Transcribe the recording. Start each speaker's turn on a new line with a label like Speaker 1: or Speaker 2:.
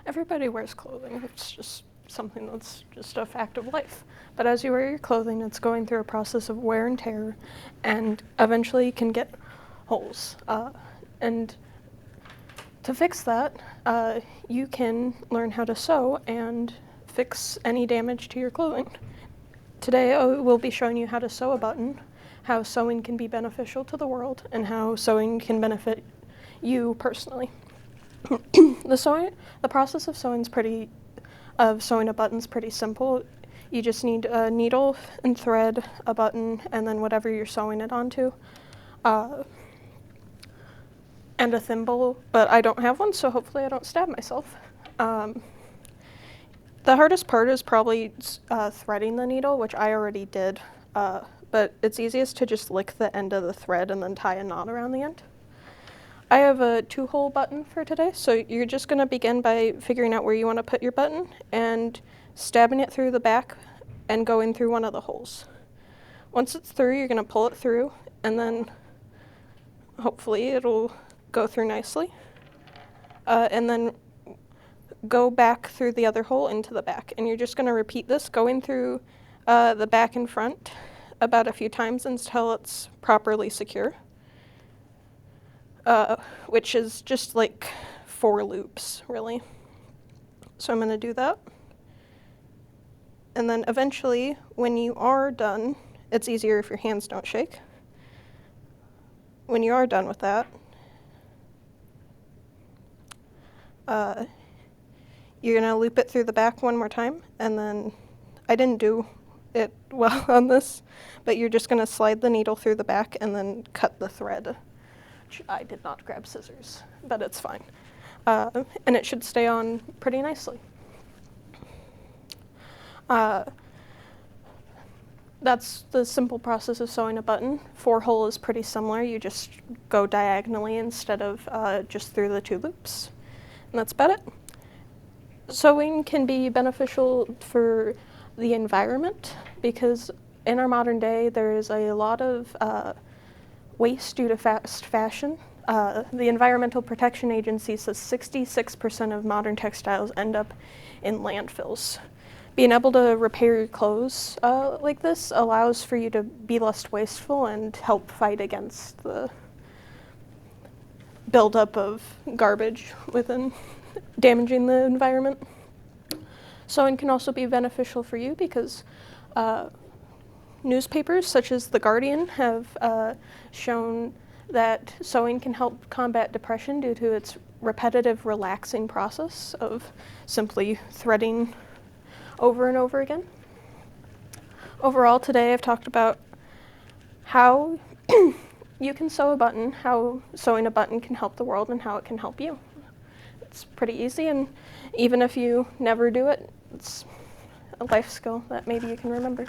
Speaker 1: Everybody wears clothing. It's just something that's just a fact of life. But as you wear your clothing, it's going through a process of wear and tear, and eventually you can get holes. And to fix that, you can learn how to sew and fix any damage to your clothing. Today, we'll be showing you how to sew a button, how sewing can be beneficial to the world, and how sewing can benefit you personally. The process of sewing a button is pretty simple. You just need a needle and thread, a button, and then whatever you're sewing it onto, and a thimble, but I don't have one, so hopefully I don't stab myself. The hardest part is probably threading the needle, which I already did, but it's easiest to just lick the end of the thread and then tie a knot around the end. I have a 2-hole button for today, so you're just going to begin by figuring out where you want to put your button and stabbing it through the back and going through one of the holes. Once it's through, you're going to pull it through, and then hopefully it'll go through nicely, and then go back through the other hole into the back. And you're just going to repeat this, going through the back and front about a few times until it's properly secure. Which is just like 4 loops, really. So I'm going to do that. And then eventually, when you are done, it's easier if your hands don't shake. When you are done with that, you're going to loop it through the back one more time, and then I didn't do it well on this, but you're just going to slide the needle through the back and then cut the thread. I did not grab scissors, but it's fine. And it should stay on pretty nicely. That's the simple process of sewing a button. 4-hole is pretty similar. You just go diagonally instead of just through the 2 loops. And that's about it. Sewing can be beneficial for the environment because in our modern day, there is a lot of waste due to fast fashion. The Environmental Protection Agency says 66% of modern textiles end up in landfills. Being able to repair your clothes like this allows for you to be less wasteful and help fight against the buildup of garbage within damaging the environment. Sewing can also be beneficial for you because newspapers such as The Guardian have shown that sewing can help combat depression due to its repetitive, relaxing process of simply threading over and over again. Overall, today I've talked about how you can sew a button, how sewing a button can help the world, and how it can help you. It's pretty easy, and even if you never do it, it's a life skill that maybe you can remember.